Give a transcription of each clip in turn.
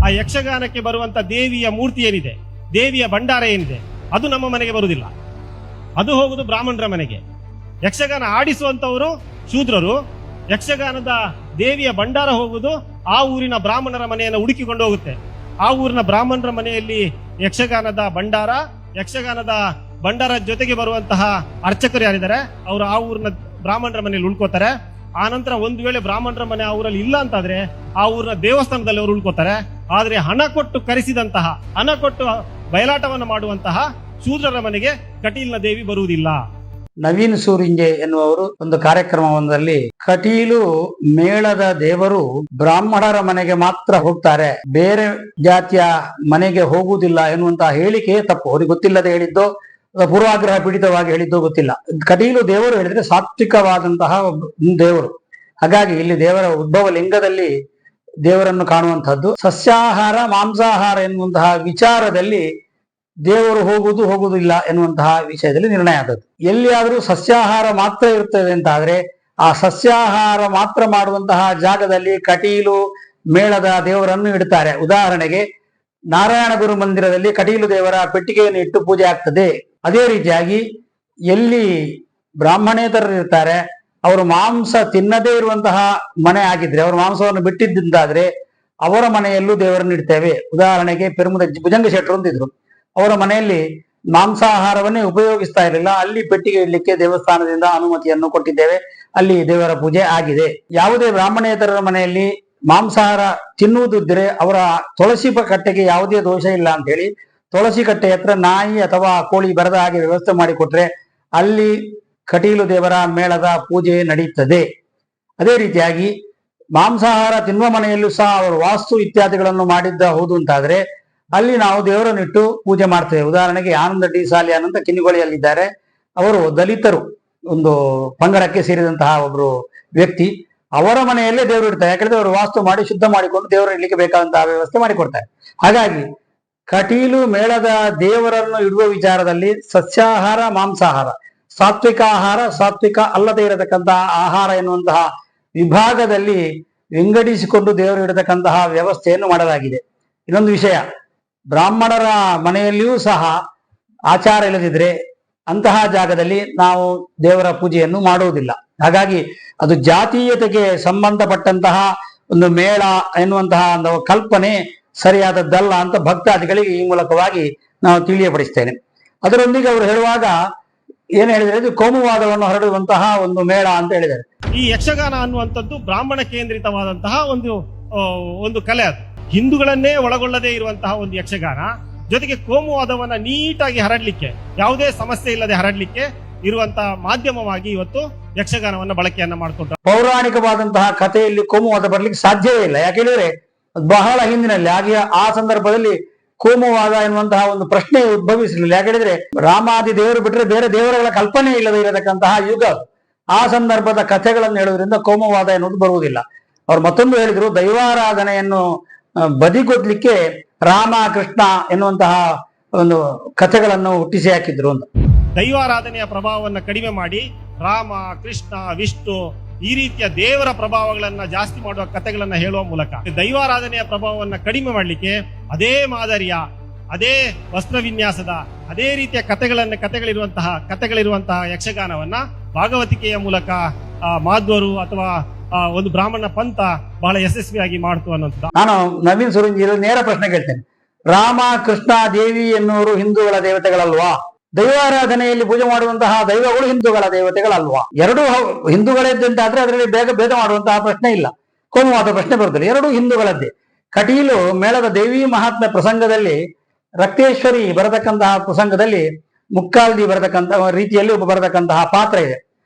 ಆ ಯಕ್ಷಗಾನಕ್ಕೆ ಬರುವಂತ ದೇವಿಯ ಮೂರ್ತಿ ಏನಿದೆ, ದೇವಿಯ ಭಂಡಾರ ಏನಿದೆ, ಅದು ನಮ್ಮ ಮನೆಗೆ ಬರುವುದಿಲ್ಲ. ಅದು ಹೋಗುದು ಬ್ರಾಹ್ಮಣರ ಮನೆಗೆ. ಯಕ್ಷಗಾನ ಆಡಿಸುವಂತವರು ಶೂದ್ರರು. ಯಕ್ಷಗಾನದ ದೇವಿಯ ಭಂಡಾರ ಹೋಗುವುದು ಆ ಊರಿನ ಬ್ರಾಹ್ಮಣರ ಮನೆಯನ್ನು ಹುಡುಕಿಕೊಂಡು ಹೋಗುತ್ತೆ. ಆ ಊರಿನ ಬ್ರಾಹ್ಮಣರ ಮನೆಯಲ್ಲಿ ಯಕ್ಷಗಾನದ ಭಂಡಾರ ಜೊತೆಗೆ ಬರುವಂತಹ ಅರ್ಚಕರು ಯಾರಿದ್ದಾರೆ ಅವರು ಆ ಊರಿನ ಬ್ರಾಹ್ಮಣರ ಮನೆಯಲ್ಲಿ ಉಳ್ಕೋತಾರೆ. ಆ ನಂತರ ಒಂದು ವೇಳೆ ಬ್ರಾಹ್ಮಣರ ಮನೆ ಆ ಊರಲ್ಲಿ ಇಲ್ಲ ಅಂತಾದ್ರೆ ಆ ಊರಿನ ದೇವಸ್ಥಾನದಲ್ಲಿ ಅವರು ಉಳ್ಕೋತಾರೆ. ಆದ್ರೆ ಹಣ ಕೊಟ್ಟು ಬಯಲಾಟವನ್ನು ಮಾಡುವಂತಹ ಶೂದ್ರರ ಮನೆಗೆ ಕಟೀಲ್ನ ದೇವಿ ಬರುವುದಿಲ್ಲ. ನವೀನ್ ಸೂರಿಂಜೆ ಎನ್ನುವರು ಒಂದು ಕಾರ್ಯಕ್ರಮವೊಂದರಲ್ಲಿ ಕಟೀಲು ಮೇಳದ ದೇವರು ಬ್ರಾಹ್ಮಣರ ಮನೆಗೆ ಮಾತ್ರ ಹೋಗ್ತಾರೆ, ಬೇರೆ ಜಾತಿಯ ಮನೆಗೆ ಹೋಗುವುದಿಲ್ಲ ಎನ್ನುವಂತಹ ಹೇಳಿಕೆ ತಪ್ಪು. ಅವ್ರಿಗೆ ಗೊತ್ತಿಲ್ಲದೆ ಹೇಳಿದ್ದೋ ಪೂರ್ವಾಗ್ರಹ ಪೀಡಿತವಾಗಿ ಹೇಳಿದ್ದೋ ಗೊತ್ತಿಲ್ಲ. ಕಟೀಲು ದೇವರು ಹೇಳಿದ್ರೆ ಸಾತ್ವಿಕವಾದಂತಹ ದೇವರು. ಹಾಗಾಗಿ ಇಲ್ಲಿ ದೇವರ ಉದ್ಭವ ಲಿಂಗದಲ್ಲಿ ದೇವರನ್ನು ಕಾಣುವಂತಹದ್ದು. ಸಸ್ಯಾಹಾರ ಮಾಂಸಾಹಾರ ಎನ್ನುವಂತಹ ವಿಚಾರದಲ್ಲಿ ದೇವರು ಹೋಗುವುದಿಲ್ಲ ಎನ್ನುವಂತಹ ವಿಷಯದಲ್ಲಿ ನಿರ್ಣಯ ಆದದ್ದು. ಎಲ್ಲಿಯಾದರೂ ಸಸ್ಯಾಹಾರ ಮಾತ್ರ ಇರ್ತದೆ ಅಂತ ಆದ್ರೆ ಆ ಸಸ್ಯಾಹಾರ ಮಾತ್ರ ಮಾಡುವಂತಹ ಜಾಗದಲ್ಲಿ ಕಟೀಲು ಮೇಳದ ದೇವರನ್ನು ಇಡ್ತಾರೆ. ಉದಾಹರಣೆಗೆ ನಾರಾಯಣ ಗುರು ಮಂದಿರದಲ್ಲಿ ಕಟೀಲು ದೇವರ ಪೆಟ್ಟಿಗೆಯನ್ನು ಇಟ್ಟು ಪೂಜೆ ಆಗ್ತದೆ. ಅದೇ ರೀತಿಯಾಗಿ ಎಲ್ಲಿ ಬ್ರಾಹ್ಮಣೇತರರು ಇರ್ತಾರೆ, ಅವರು ಮಾಂಸ ತಿನ್ನದೇ ಇರುವಂತಹ ಮನೆ ಆಗಿದ್ರೆ, ಅವರು ಮಾಂಸವನ್ನು ಬಿಟ್ಟಿದ್ದಾದ್ರೆ ಅವರ ಮನೆಯಲ್ಲೂ ದೇವರನ್ನು ಇಡ್ತೇವೆ. ಉದಾಹರಣೆಗೆ ಪೆರುಮುದ ಭುಜಂಗ ಶೆಟ್ಟರು ಅಂತಿದ್ರು, ಅವರ ಮನೆಯಲ್ಲಿ ಮಾಂಸಾಹಾರವನ್ನೇ ಉಪಯೋಗಿಸ್ತಾ ಇರಲಿಲ್ಲ. ಅಲ್ಲಿ ಪೆಟ್ಟಿಗೆ ಇಡ್ಲಿಕ್ಕೆ ದೇವಸ್ಥಾನದಿಂದ ಅನುಮತಿಯನ್ನು ಕೊಟ್ಟಿದ್ದೇವೆ, ಅಲ್ಲಿ ದೇವರ ಪೂಜೆ ಆಗಿದೆ. ಯಾವುದೇ ಬ್ರಾಹ್ಮಣೇತರರ ಮನೆಯಲ್ಲಿ ಮಾಂಸಾಹಾರ ತಿನ್ನುವುದಿದ್ರೆ ಅವರ ತುಳಸಿ ಕಟ್ಟೆಗೆ ಯಾವುದೇ ದೋಷ ಇಲ್ಲ ಅಂತ ಹೇಳಿ ತುಳಸಿ ಕಟ್ಟೆ ಹತ್ರ ನಾಯಿ ಅಥವಾ ಕೋಳಿ ಬರದ ಹಾಗೆ ವ್ಯವಸ್ಥೆ ಮಾಡಿಕೊಟ್ರೆ ಅಲ್ಲಿ ಕಟೀಲು ದೇವರ ಮೇಳದ ಪೂಜೆ ನಡೆಯುತ್ತದೆ. ಅದೇ ರೀತಿಯಾಗಿ ಮಾಂಸಾಹಾರ ತಿನ್ನುವ ಮನೆಯಲ್ಲೂ ಸಹ ಅವರು ವಾಸ್ತು ಇತ್ಯಾದಿಗಳನ್ನು ಮಾಡಿದ್ದ ಹೌದು ಅಂತಾದ್ರೆ ಅಲ್ಲಿ ನಾವು ದೇವರನ್ನಿಟ್ಟು ಪೂಜೆ ಮಾಡ್ತೇವೆ. ಉದಾಹರಣೆಗೆ ಆನಂದ ಡಿ ಸಾಲಿಯಾನ್ ಅಂತ ಕಿನ್ನಿಗೋಳಿಯಲ್ಲಿದ್ದಾರೆ. ಅವರು ದಲಿತರು ಒಂದು ಪಂಗಡಕ್ಕೆ ಸೇರಿದಂತಹ ಒಬ್ರು ವ್ಯಕ್ತಿ. ಅವರ ಮನೆಯಲ್ಲೇ ದೇವರು ಇಡ್ತಾರೆ. ಯಾಕಂದ್ರೆ ಅವರು ವಾಸ್ತು ಮಾಡಿ ಶುದ್ಧ ಮಾಡಿಕೊಂಡು ದೇವರು ಇಡ್ಲಿಕ್ಕೆ ಬೇಕಾದಂತಹ ವ್ಯವಸ್ಥೆ ಮಾಡಿಕೊಡ್ತಾರೆ. ಹಾಗಾಗಿ ಕಟೀಲು ಮೇಳದ ದೇವರನ್ನು ಇಡುವ ವಿಚಾರದಲ್ಲಿ ಸಸ್ಯಾಹಾರ ಮಾಂಸಾಹಾರ, ಸಾತ್ವಿಕ ಆಹಾರ, ಸಾತ್ವಿಕ ಅಲ್ಲದೆ ಇರತಕ್ಕಂತಹ ಆಹಾರ ಎನ್ನುವಂತಹ ವಿಭಾಗದಲ್ಲಿ ವಿಂಗಡಿಸಿಕೊಂಡು ದೇವರು ಇಡತಕ್ಕಂತಹ ವ್ಯವಸ್ಥೆಯನ್ನು ಮಾಡಲಾಗಿದೆ. ಇನ್ನೊಂದು ವಿಷಯ, ಬ್ರಾಹ್ಮಣರ ಮನೆಯಲ್ಲಿಯೂ ಸಹ ಆಚಾರ ಇಲ್ಲದಿದ್ರೆ ಅಂತಹ ಜಾಗದಲ್ಲಿ ನಾವು ದೇವರ ಪೂಜೆಯನ್ನು ಮಾಡುವುದಿಲ್ಲ. ಹಾಗಾಗಿ ಅದು ಜಾತೀಯತೆಗೆ ಸಂಬಂಧಪಟ್ಟಂತಹ ಒಂದು ಮೇಳ ಎನ್ನುವಂತಹ ಒಂದು ಕಲ್ಪನೆ ಸರಿಯಾದದ್ದಲ್ಲ ಅಂತ ಭಕ್ತಾದಿಗಳಿಗೆ ಈ ಮೂಲಕವಾಗಿ ನಾವು ತಿಳಿಯಪಡಿಸ್ತೇನೆ. ಅದರೊಂದಿಗೆ ಅವರು ಹೇಳುವಾಗ ಏನ್ ಹೇಳಿದರೆ, ಇದು ಕೋಮುವಾದವನ್ನು ಹರಡುವಂತಹ ಒಂದು ಮೇಳ ಅಂತ ಹೇಳಿದ್ದಾರೆ. ಈ ಯಕ್ಷಗಾನ ಅನ್ನುವಂಥದ್ದು ಬ್ರಾಹ್ಮಣ ಕೇಂದ್ರಿತವಾದಂತಹ ಒಂದು ಕಲೆ. ಅದು ಹಿಂದೂಗಳನ್ನೇ ಒಳಗೊಳ್ಳದೇ ಇರುವಂತಹ ಒಂದು ಯಕ್ಷಗಾನ, ಜೊತೆಗೆ ಕೋಮುವಾದವನ್ನ ನೀಟಾಗಿ ಹರಡ್ಲಿಕ್ಕೆ, ಯಾವುದೇ ಸಮಸ್ಯೆ ಇಲ್ಲದೆ ಹರಡ್ಲಿಕ್ಕೆ ಇರುವಂತಹ ಮಾಧ್ಯಮವಾಗಿ ಇವತ್ತು ಯಕ್ಷಗಾನವನ್ನ ಬಳಕೆಯನ್ನ ಮಾಡಿಕೊಂಡ್ರು. ಪೌರಾಣಿಕವಾದಂತಹ ಕಥೆಯಲ್ಲಿ ಕೋಮುವಾದ ಬರ್ಲಿಕ್ಕೆ ಸಾಧ್ಯವೇ ಇಲ್ಲ. ಯಾಕೆಂದ್ರೆ ಬಹಳ ಹಿಂದಿನಲ್ಲಿ ಹಾಗೆ ಆ ಸಂದರ್ಭದಲ್ಲಿ ಕೋಮುವಾದ ಎನ್ನುವಂತಹ ಒಂದು ಪ್ರಶ್ನೆ ಉದ್ಭವಿಸಲಿಲ್ಲ. ಯಾಕೆಂದ್ರೆ ರಾಮಾದಿ ದೇವರು ಬಿಟ್ಟರೆ ಬೇರೆ ದೇವರುಗಳ ಕಲ್ಪನೆ ಇಲ್ಲದೆ ಇರತಕ್ಕಂತಹ ಯುಗ. ಆ ಸಂದರ್ಭದ ಕಥೆಗಳನ್ನು ಹೇಳುವುದರಿಂದ ಕೋಮುವಾದ ಎನ್ನುವುದು ಬರುವುದಿಲ್ಲ. ಅವ್ರು ಮತ್ತೊಂದು ಹೇಳಿದ್ರು, ದೈವಾರಾಧನೆಯನ್ನು ಬದಿಗೊಡ್ಲಿಕ್ಕೆ ರಾಮ ಕೃಷ್ಣ ಎನ್ನುವಂತಹ ಒಂದು ಕಥೆಗಳನ್ನು ಹುಟ್ಟಿಸಿ ಹಾಕಿದ್ರು ಅಂತ. ದೈವಾರಾಧನೆಯ ಪ್ರಭಾವವನ್ನು ಕಡಿಮೆ ಮಾಡಿ ರಾಮ ಕೃಷ್ಣ ವಿಷ್ಣು ಈ ರೀತಿಯ ದೇವರ ಪ್ರಭಾವಗಳನ್ನ ಜಾಸ್ತಿ ಮಾಡುವ ಕಥೆಗಳನ್ನ ಹೇಳುವ ಮೂಲಕ ದೈವಾರಾಧನೆಯ ಪ್ರಭಾವವನ್ನು ಕಡಿಮೆ ಮಾಡಲಿಕ್ಕೆ ಅದೇ ಮಾದರಿಯ, ಅದೇ ವಸ್ತ್ರ ವಿನ್ಯಾಸದ, ಅದೇ ರೀತಿಯ ಕಥೆಗಳಿರುವಂತಹ ಯಕ್ಷಗಾನವನ್ನ ಭಾಗವತಿಕೆಯ ಮೂಲಕ ಮಾಧ್ವರು ಅಥವಾ ಒಂದು ಬ್ರಾಹ್ಮಣ ಪಂಥ ಬಹಳ ಯಶಸ್ವಿಯಾಗಿ ಮಾಡ್ತು ಅನ್ನೋದು. ನಾನು ನವೀನ್ ಸುರಂಜಿ ನೇರ ಪ್ರಶ್ನೆ ಕೇಳ್ತೇನೆ. ರಾಮ ಕೃಷ್ಣ ದೇವಿ ಎನ್ನುವರು ಹಿಂದೂಗಳ ದೇವತೆಗಳಲ್ವಾ? ದೈವಾರಾಧನೆಯಲ್ಲಿ ಪೂಜೆ ಮಾಡುವಂತಹ ದೈವಗಳು ಹಿಂದೂಗಳ ದೇವತೆಗಳಲ್ವಾ? ಎರಡೂ ಹಿಂದೂಗಳದ್ದಂತಾದ್ರೆ ಅದರಲ್ಲಿ ಭೇದ ಮಾಡುವಂತಹ ಪ್ರಶ್ನೆ ಇಲ್ಲ, ಕೋಮುವಾದ ಪ್ರಶ್ನೆ ಬರುತ್ತದೆ. ಎರಡೂ ಹಿಂದೂಗಳದ್ದೇ. ಕಟೀಲು ಮೇಳದ ದೇವಿ ಮಹಾತ್ಮೆ ಪ್ರಸಂಗದಲ್ಲಿ ರಕ್ತೇಶ್ವರಿ ಬರತಕ್ಕಂತಹ ಪ್ರಸಂಗದಲ್ಲಿ ಮುಕ್ಕಾಲ್ದಿ ಬರತಕ್ಕಂತಹ ರೀತಿಯಲ್ಲಿ ಬರತಕ್ಕಂತಹ ಪಾತ್ರ ಇದೆ.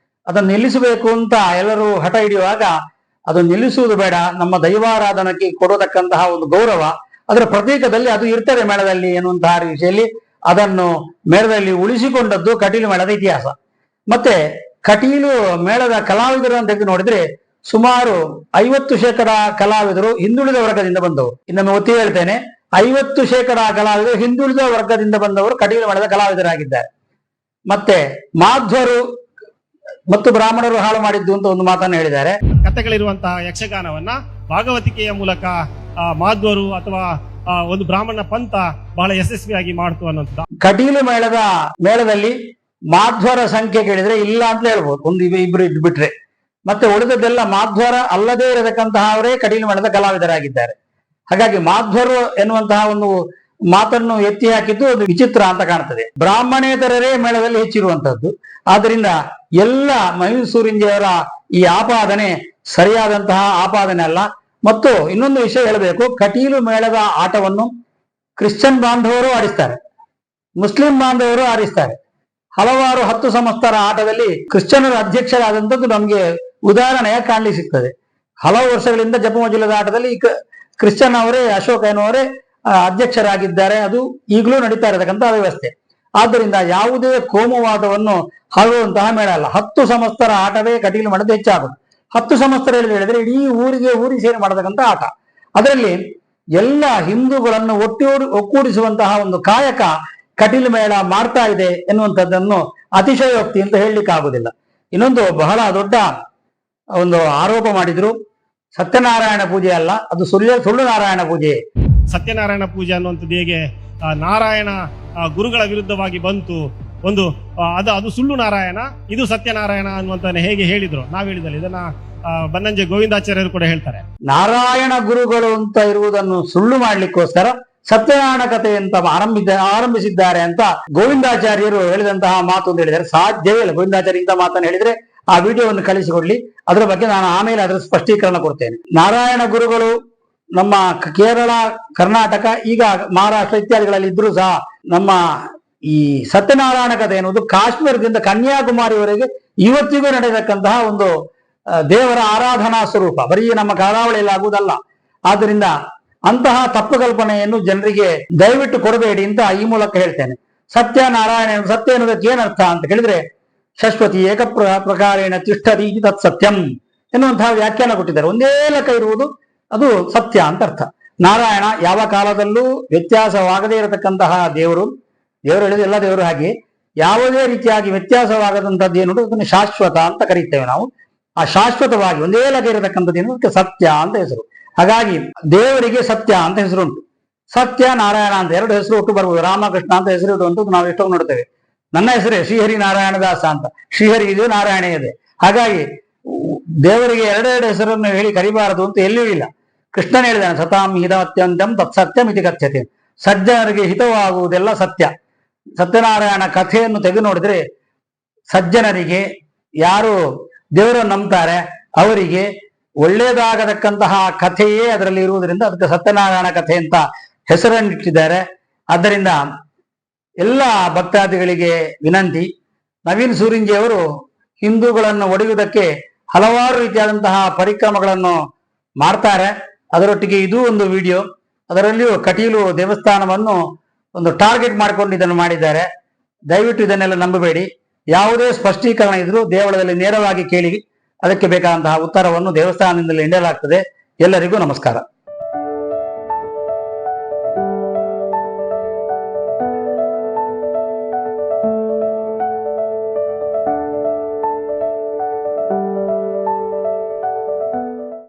ಅದನ್ನು ನಿಲ್ಲಿಸಬೇಕು ಅಂತ ಎಲ್ಲರೂ ಹಠ ಹಿಡಿಯುವಾಗ ಅದು ನಿಲ್ಲಿಸುವುದು ಬೇಡ, ನಮ್ಮ ದೈವಾರಾಧನೆಗೆ ಕೊಡತಕ್ಕಂತಹ ಒಂದು ಗೌರವ ಅದರ ಪ್ರತೀಕದಲ್ಲಿ ಅದು ಇರ್ತದೆ ಮೇಳದಲ್ಲಿ ಎನ್ನುವಂತಹ ವಿಷಯದಲ್ಲಿ ಅದನ್ನು ಮೇಳದಲ್ಲಿ ಉಳಿಸಿಕೊಂಡದ್ದು ಕಟೀಲು ಮೇಳದ ಇತಿಹಾಸ. ಮತ್ತೆ ಕಟೀಲು ಮೇಳದ ಕಲಾವಿದರನ್ನು ತೆಗೆದು ನೋಡಿದ್ರೆ ಸುಮಾರು 50% ಕಲಾವಿದರು ಹಿಂದುಳಿದ ವರ್ಗದಿಂದ ಬಂದವರು. ಇನ್ನೊಮ್ಮೆ ಒತ್ತಿ ಹೇಳ್ತೇನೆ, 50% ಕಲಾವಿದರು ಹಿಂದುಳಿದ ವರ್ಗದಿಂದ ಬಂದವರು ಕಟೀಲು ಮೇಳದ ಕಲಾವಿದರಾಗಿದ್ದಾರೆ. ಮತ್ತೆ ಮಾಧ್ವರು ಮತ್ತು ಬ್ರಾಹ್ಮಣರು ಹಾಳು ಮಾಡಿದ್ದು ಅಂತ ಒಂದು ಮಾತನ್ನು ಹೇಳಿದ್ದಾರೆ. ಕಥೆಗಳಿರುವಂತಹ ಯಕ್ಷಗಾನವನ್ನ ಭಾಗವತಿಕೆಯ ಮೂಲಕ ಮಾಧ್ವರು ಅಥವಾ ಒಂದು ಬ್ರಾಹ್ಮಣ ಪಂಥ ಬಹಳ ಯಶಸ್ವಿಯಾಗಿ ಮಾಡ್ತು ಅನ್ನೋದು. ಕಟೀಲು ಮೇಳದಲ್ಲಿ ಮಾಧ್ವರ ಸಂಖ್ಯೆ ಕೇಳಿದ್ರೆ ಇಲ್ಲ ಅಂತ ಹೇಳ್ಬೋದು, ಒಂದು ಇಬ್ರು ಇದ್ಬಿಟ್ರೆ. ಮತ್ತೆ ಉಳಿದದ್ದೆಲ್ಲ ಮಾಧ್ವರ ಅಲ್ಲದೇ ಇರತಕ್ಕಂತಹವರೇ ಕಟೀಲು ಮೇಳದ ಕಲಾವಿದರಾಗಿದ್ದಾರೆ. ಹಾಗಾಗಿ ಮಾಧ್ವರು ಎನ್ನುವಂತಹ ಒಂದು ಮಾತನ್ನು ಎತ್ತಿ ಹಾಕಿದ್ದು ಒಂದು ವಿಚಿತ್ರ ಅಂತ ಕಾಣ್ತದೆ. ಬ್ರಾಹ್ಮಣೇತರರೇ ಮೇಳದಲ್ಲಿ ಹೆಚ್ಚಿರುವಂತದ್ದು. ಆದ್ರಿಂದ ಎಲ್ಲ ಮೈಸೂರಿಂಜಿಯವರ ಈ ಆಪಾದನೆ ಸರಿಯಾದಂತಹ ಆಪಾದನೆ ಅಲ್ಲ. ಮತ್ತು ಇನ್ನೊಂದು ವಿಷಯ ಹೇಳಬೇಕು, ಕಟೀಲು ಮೇಳದ ಆಟವನ್ನು ಕ್ರಿಶ್ಚಿಯನ್ ಬಾಂಧವರು ಆಡಿಸ್ತಾರೆ, ಮುಸ್ಲಿಂ ಬಾಂಧವರು ಆಡಿಸ್ತಾರೆ. ಹಲವಾರು 10 ಸಂವತ್ಸರ ಆಟದಲ್ಲಿ ಕ್ರಿಶ್ಚಿಯನರ ಅಧ್ಯಕ್ಷರಾದಂಥದ್ದು ನಮಗೆ ಉದಾಹರಣೆಯ ಕಾಣಲಿ ಸಿಗ್ತದೆ. ಹಲವು ವರ್ಷಗಳಿಂದ ಜಪಮಜುಲದ ಆಟದಲ್ಲಿ ಕ್ರಿಶ್ಚಿಯನ್ ಅವರೇ, ಅಶೋಕ ಎನ್ನುವರೇ ಅಧ್ಯಕ್ಷರಾಗಿದ್ದಾರೆ. ಅದು ಈಗಲೂ ನಡೀತಾ ಇರತಕ್ಕಂತಹ ವ್ಯವಸ್ಥೆ. ಆದ್ದರಿಂದ ಯಾವುದೇ ಕೋಮುವಾದವನ್ನು ಹರಡುವಂತಹ ಮೇಳ ಅಲ್ಲ. 10 ಸಂವತ್ಸರ ಆಟವೇ ಕಟೀಲು ಮಾಡೋದು ಹೆಚ್ಚಾಗುತ್ತೆ. 10 ಸಂವತ್ಸರ ಹೇಳಿದ್ರೆ ಇಡೀ ಊರಿಗೆ ಸೇರಿ ಮಾಡತಕ್ಕಂಥ ಆಟ. ಅದರಲ್ಲಿ ಎಲ್ಲ ಹಿಂದೂಗಳನ್ನು ಒಕ್ಕೂಡಿಸುವಂತಹ ಒಂದು ಕಾಯಕ ಕಟೀಲು ಮೇಳ ಮಾಡ್ತಾ ಇದೆ ಎನ್ನುವಂಥದ್ದನ್ನು ಅತಿಶಯೋಕ್ತಿ ಅಂತ ಹೇಳಲಿಕ್ಕೆ ಆಗುದಿಲ್ಲ. ಇನ್ನೊಂದು ಬಹಳ ದೊಡ್ಡ ಒಂದು ಆರೋಪ ಮಾಡಿದ್ರು, ಸತ್ಯನಾರಾಯಣ ಪೂಜೆ ಅಲ್ಲ, ಅದು ಸುಳ್ಳು ನಾರಾಯಣ ಪೂಜೆ. ಸತ್ಯನಾರಾಯಣ ಪೂಜೆ ಅನ್ನುವಂಥದ್ದು ಹೇಗೆ ನಾರಾಯಣ ಗುರುಗಳ ವಿರುದ್ಧವಾಗಿ ಬಂತು, ಒಂದು ಅದು ಸುಳ್ಳು ನಾರಾಯಣ, ಇದು ಸತ್ಯನಾರಾಯಣ ಅನ್ನುವಂತ ಹೇಗೆ ಹೇಳಿದ್ರು. ನಾವ್ ಹೇಳಿದಲ್ಲಿ ಇದನ್ನ ಬನ್ನಂಜೆ ಗೋವಿಂದಾಚಾರ್ಯರು ಕೂಡ ಹೇಳ್ತಾರೆ. ನಾರಾಯಣ ಗುರುಗಳು ಅಂತ ಇರುವುದನ್ನು ಸುಳ್ಳು ಮಾಡ್ಲಿಕ್ಕೋಸ್ಕರ ಸತ್ಯನಾರಾಯಣ ಕಥೆ ಅಂತ ಆರಂಭಿಸಿದ್ದಾರೆ ಅಂತ ಗೋವಿಂದಾಚಾರ್ಯರು ಹೇಳಿದಂತಹ ಮಾತು ಅಂತ ಹೇಳಿದ್ದಾರೆ. ಸಾಧ್ಯವೇ ಇಲ್ಲ. ಗೋವಿಂದಾಚಾರ್ಯ ಇಂಥ ಮಾತನ್ನು ಹೇಳಿದ್ರೆ ಆ ವಿಡಿಯೋವನ್ನು ಕಳಿಸಿಕೊಡ್ಲಿ, ಅದರ ಬಗ್ಗೆ ನಾನು ಆಮೇಲೆ ಅದರ ಸ್ಪಷ್ಟೀಕರಣ ಕೊಡ್ತೇನೆ. ನಾರಾಯಣ ಗುರುಗಳು ನಮ್ಮ ಕೇರಳ, ಕರ್ನಾಟಕ, ಈಗ ಮಹಾರಾಷ್ಟ್ರ ಇತ್ಯಾದಿಗಳಲ್ಲಿ ಇದ್ರೂ ಸಹ ನಮ್ಮ ಈ ಸತ್ಯನಾರಾಯಣ ಕಥೆ ಎನ್ನುವುದು ಕಾಶ್ಮೀರದಿಂದ ಕನ್ಯಾಕುಮಾರಿವರೆಗೆ ಇವತ್ತಿಗೂ ನಡೆಯತಕ್ಕಂತಹ ಒಂದು ದೇವರ ಆರಾಧನಾ ಸ್ವರೂಪ, ಬರೀ ನಮ್ಮ ಕರಾವಳಿಯಲ್ಲಿ ಆಗುವುದಲ್ಲ. ಆದ್ದರಿಂದ ಅಂತಹ ತಪ್ಪು ಕಲ್ಪನೆಯನ್ನು ಜನರಿಗೆ ದಯವಿಟ್ಟು ಕೊಡಬೇಡಿ ಅಂತ ಈ ಮೂಲಕ ಹೇಳ್ತೇನೆ. ಸತ್ಯನಾರಾಯಣ, ಸತ್ಯ ಎನ್ನುವುದಕ್ಕೆ ಏನರ್ಥ ಅಂತ ಕೇಳಿದ್ರೆ, ಶಶ್ವತಿ ಏಕ ಪ್ರಕಾರೇಣ ತಿಷ್ಠತಿ ತತ್ ಸತ್ಯಂ ಎನ್ನುವಂತಹ ವ್ಯಾಖ್ಯಾನ ಕೊಟ್ಟಿದ್ದಾರೆ. ಒಂದೇ ಲೆಕ್ಕ ಇರುವುದು ಅದು ಸತ್ಯ ಅಂತ ಅರ್ಥ. ನಾರಾಯಣ ಯಾವ ಕಾಲದಲ್ಲೂ ವ್ಯತ್ಯಾಸವಾಗದೇ ಇರತಕ್ಕಂತಹ ದೇವರು ಹೇಳಿದ್ರೆ ಎಲ್ಲ ದೇವರು ಹಾಗೆ ಯಾವುದೇ ರೀತಿಯಾಗಿ ವ್ಯತ್ಯಾಸವಾಗದಂಥದ್ದು ಏನು ಅದನ್ನು ಶಾಶ್ವತ ಅಂತ ಕರೀತೇವೆ ನಾವು. ಆ ಶಾಶ್ವತವಾಗಿ ಒಂದೇ ಲೆಕ್ಕ ಇರತಕ್ಕಂಥದ್ದು ಏನು ಅದಕ್ಕೆ ಸತ್ಯ ಅಂತ ಹೆಸರು. ಹಾಗಾಗಿ ದೇವರಿಗೆ ಸತ್ಯ ಅಂತ ಹೆಸರುಂಟು, ಸತ್ಯ ನಾರಾಯಣ ಅಂತ 2 ಹೆಸರು ಒಟ್ಟು ಬರ್ಬೋದು. ರಾಮಕೃಷ್ಣ ಅಂತ ಹೆಸರು ಇಡುವಂಥದ್ದು ನಾವು ಎಷ್ಟೋ ನೋಡ್ತೇವೆ. ನನ್ನ ಹೆಸರೇ ಶ್ರೀಹರಿ ನಾರಾಯಣದಾಸ ಅಂತ, ಶ್ರೀಹರಿ ಇದೆ, ನಾರಾಯಣ ಇದೆ. ಹಾಗಾಗಿ ದೇವರಿಗೆ 2 ಹೆಸರನ್ನು ಹೇಳಿ ಕರಿಬಾರದು ಅಂತ ಎಲ್ಲಿಯೂ ಇಲ್ಲ. ಕೃಷ್ಣನ್ ಹೇಳಿದಾನೆ, ಸತಾಂ ಹಿತ ಅತ್ಯಂತಂ ತತ್ ಸತ್ಯಂ ಇತಿ ಕಥ್ಯತೆ. ಸಜ್ಜನರಿಗೆ ಹಿತವಾಗುವುದೆಲ್ಲ ಸತ್ಯ. ಸತ್ಯನಾರಾಯಣ ಕಥೆಯನ್ನು ತೆಗೆದು ನೋಡಿದ್ರೆ ಸಜ್ಜನರಿಗೆ, ಯಾರು ದೇವರನ್ನು ನಂಬ್ತಾರೆ ಅವರಿಗೆ ಒಳ್ಳೇದಾಗತಕ್ಕಂತಹ ಕಥೆಯೇ ಅದರಲ್ಲಿ ಇರುವುದರಿಂದ ಅದಕ್ಕೆ ಸತ್ಯನಾರಾಯಣ ಕಥೆ ಅಂತ ಹೆಸರನ್ನಿಟ್ಟಿದ್ದಾರೆ. ಆದ್ದರಿಂದ ಎಲ್ಲ ಭಕ್ತಾದಿಗಳಿಗೆ ವಿನಂತಿ, ನವೀನ್ ಸೂರಿಂಜಿಯವರು ಹಿಂದೂಗಳನ್ನು ಒಡೆಯುವುದಕ್ಕೆ ಹಲವಾರು ರೀತಿಯಾದಂತಹ ಪರಿಕ್ರಮಗಳನ್ನು ಮಾಡ್ತಾರೆ. ಅದರೊಟ್ಟಿಗೆ ಇದು ಒಂದು ವಿಡಿಯೋ, ಅದರಲ್ಲಿಯೂ ಕಟೀಲು ದೇವಸ್ಥಾನವನ್ನು ಒಂದು ಟಾರ್ಗೆಟ್ ಮಾಡಿಕೊಂಡು ಇದನ್ನು ಮಾಡಿದ್ದಾರೆ. ದಯವಿಟ್ಟು ಇದನ್ನೆಲ್ಲ ನಂಬಬೇಡಿ. ಯಾವುದೇ ಸ್ಪಷ್ಟೀಕರಣ ಇದ್ರೂ ದೇವಳದಲ್ಲಿ ನೇರವಾಗಿ ಕೇಳಿ, ಅದಕ್ಕೆ ಬೇಕಾದಂತಹ ಉತ್ತರವನ್ನು ದೇವಸ್ಥಾನದಿಂದಲೇ ನೀಡಲಾಗ್ತದೆ. ಎಲ್ಲರಿಗೂ ನಮಸ್ಕಾರ.